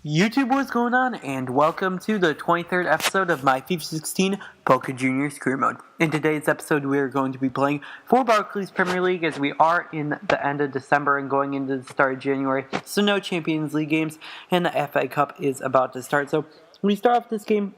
YouTube, what's going on, and welcome to the 23rd episode of my FIFA 16 Boca Juniors Career Mode. In today's episode, we are going to be playing for Barclays Premier League as we are in the end of December and going into the start of January, so no Champions League games, and the FA Cup is about to start. So we start off this game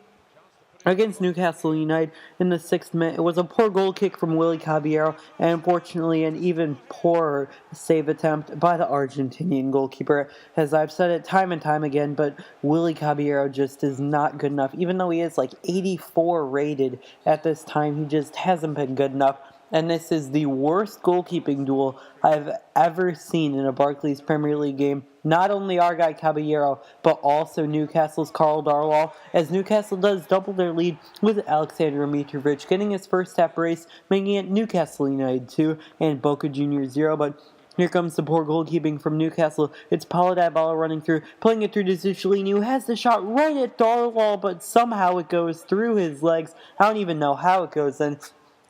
against Newcastle United in the 6th minute. It was a poor goal kick from Willy Caballero, and unfortunately an even poorer save attempt by the Argentinian goalkeeper. As I've said it time and time again, but Willy Caballero just is not good enough. Even though he is like 84 rated at this time, he just hasn't been good enough. And this is the worst goalkeeping duel I've ever seen in a Barclays Premier League game. Not only our guy Caballero, but also Newcastle's Karl Darwall, as Newcastle does double their lead with Alexander Mitrovic getting his first half brace, making it Newcastle United 2 and Boca Juniors 0. But here comes the poor goalkeeping from Newcastle. It's Paulo Dybala running through, playing it through to Zuccolini, who has the shot right at Darwall, but somehow it goes through his legs. I don't even know how it goes in.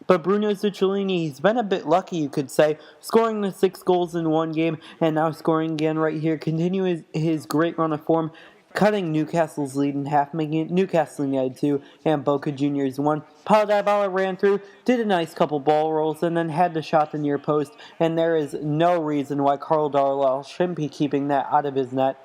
But Bruno Zuccolini, he's been a bit lucky, you could say, scoring the 6 goals in one game and now scoring again right here, continuing his great run of form, cutting Newcastle's lead in half, making it Newcastle United 2 and Boca Juniors 1. Paulo Dybala ran through, did a nice couple ball rolls, and then had the shot the near post, and there is no reason why Karl Darwall shouldn't be keeping that out of his net.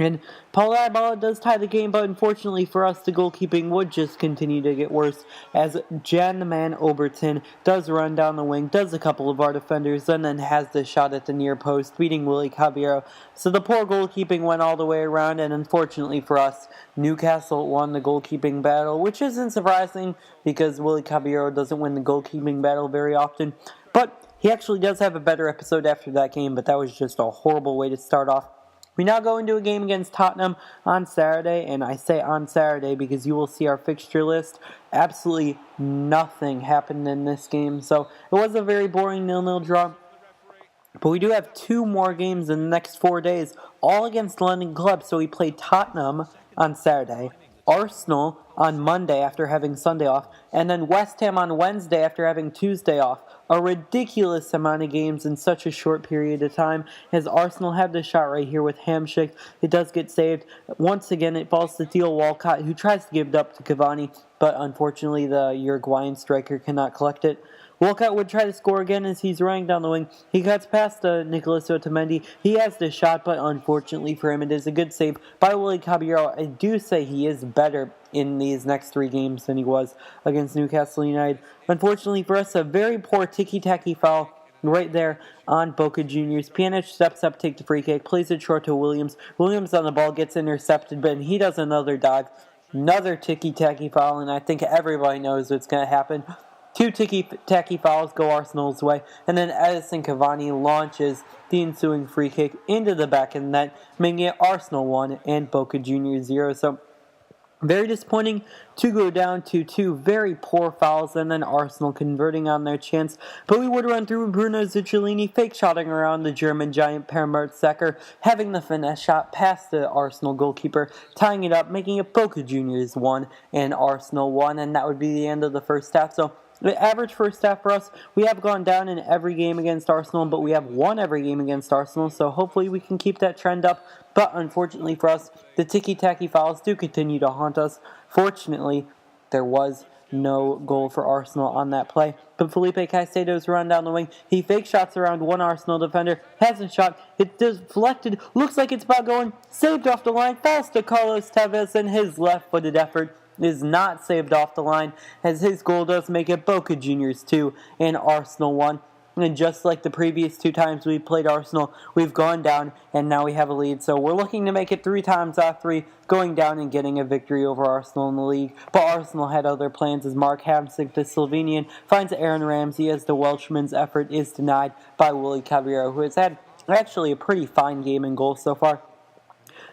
And Paulo Dybala does tie the game, but unfortunately for us, the goalkeeping would just continue to get worse as Jan Man Oberton does run down the wing, does a couple of our defenders, and then has the shot at the near post, beating Willy Caballero. So the poor goalkeeping went all the way around, and unfortunately for us, Newcastle won the goalkeeping battle, which isn't surprising because Willy Caballero doesn't win the goalkeeping battle very often. But he actually does have a better episode after that game, but that was just a horrible way to start off. We now go into a game against Tottenham on Saturday, and I say on Saturday because you will see our fixture list. Absolutely nothing happened in this game, so it was a very boring 0-0 draw. But we do have 2 more games in the next 4 days, all against London clubs. So we play Tottenham on Saturday, Arsenal on Monday after having Sunday off, and then West Ham on Wednesday after having Tuesday off. A ridiculous amount of games in such a short period of time, as Arsenal have the shot right here with Hamsik. It does get saved. Once again, it falls to Theo Walcott, who tries to give it up to Cavani, but unfortunately the Uruguayan striker cannot collect it. Walcott would try to score again as he's running down the wing. He cuts past Nicolas Otamendi. He has the shot, but unfortunately for him, it is a good save by Willy Caballero. I do say he is better in these next 3 games than he was against Newcastle United. Unfortunately for us, a very poor ticky-tacky foul right there on Boca Juniors. Pjanic steps up, takes the free kick, plays it short to Williams. Williams on the ball, gets intercepted, but he does another dive. Another ticky-tacky foul, and I think everybody knows what's going to happen. 2 ticky-tacky fouls go Arsenal's way, and then Edison Cavani launches the ensuing free kick into the back of the net, making it Arsenal 1 and Boca Juniors 0. So very disappointing to go down to 2 very poor fouls and then Arsenal converting on their chance. But we would run through Bruno Zuccolini, fake shotting around the German giant Per Mertesacker, having the finesse shot past the Arsenal goalkeeper, tying it up, making it Boca Juniors 1 and Arsenal 1, and that would be the end of the first half. So the average first half for us, we have gone down in every game against Arsenal, but we have won every game against Arsenal, so hopefully we can keep that trend up. But unfortunately for us, the ticky-tacky fouls do continue to haunt us. Fortunately, there was no goal for Arsenal on that play. But Felipe Caicedo's run down the wing. He fake shots around one Arsenal defender, has a shot, it's deflected, looks like it's about going, saved off the line, falls to Carlos Tevez, and his left-footed effort is not saved off the line, as his goal does make it Boca Juniors 2 and Arsenal 1. And just like the previous 2 times we played Arsenal, we've gone down and now we have a lead. So we're looking to make it 3 times out of 3, going down and getting a victory over Arsenal in the league. But Arsenal had other plans as Mark Hamsik, the Slovenian, finds Aaron Ramsey as the Welshman's effort is denied by Willy Caballero, who has had actually a pretty fine game in goal so far.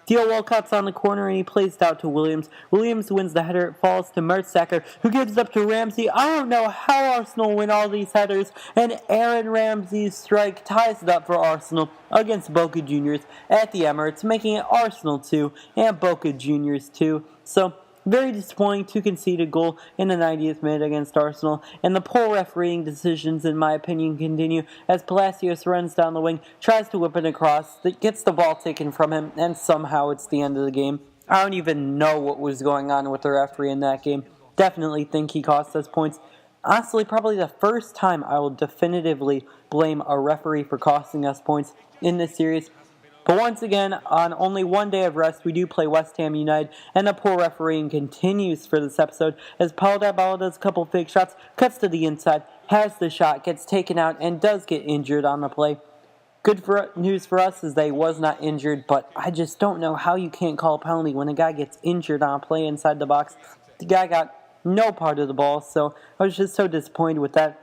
Theo Walcott's on the corner and he plays it out to Williams. Williams wins the header. It falls to Mertesacker, who gives it up to Ramsey. I don't know how Arsenal win all these headers. And Aaron Ramsey's strike ties it up for Arsenal against Boca Juniors at the Emirates, making it Arsenal 2 and Boca Juniors 2. So Very disappointing to concede a goal in the 90th minute against Arsenal, and the poor refereeing decisions, in my opinion, continue as Palacios runs down the wing, tries to whip it across, gets the ball taken from him, and somehow it's the end of the game. I don't even know what was going on with the referee in that game. Definitely think he cost us points. Honestly, probably the first time I will definitively blame a referee for costing us points in this series. But once again, on only one day of rest, we do play West Ham United, and the poor refereeing continues for this episode as Paulo Dybala does a couple fake shots, cuts to the inside, has the shot, gets taken out, and does get injured on the play. Good news for us is that he was not injured, but I just don't know how you can't call a penalty when a guy gets injured on a play inside the box. The guy got no part of the ball, so I was just so disappointed with that.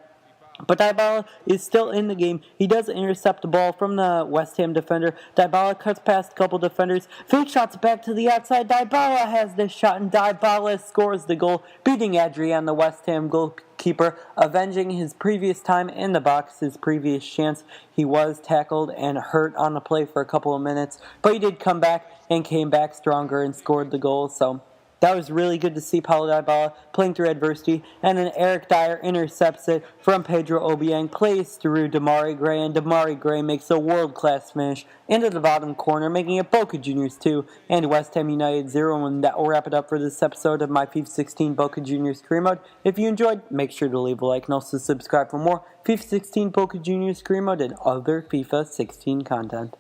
But Dybala is still in the game. He does intercept the ball from the West Ham defender. Dybala cuts past a couple defenders. Fake shots back to the outside. Dybala has this shot, and Dybala scores the goal, beating Adrian, the West Ham goalkeeper, avenging his previous time in the box, his previous chance. He was tackled and hurt on the play for a couple of minutes, but he did come back and came back stronger and scored the goal, so that was really good to see Paulo Dybala playing through adversity, and then Eric Dyer intercepts it from Pedro Obiang, plays through Demarai Gray, and Demarai Gray makes a world-class finish into the bottom corner, making it Boca Juniors 2 and West Ham United 0, and that will wrap it up for this episode of my FIFA 16 Boca Juniors Career Mode. If you enjoyed, make sure to leave a like and also subscribe for more FIFA 16 Boca Juniors Career Mode and other FIFA 16 content.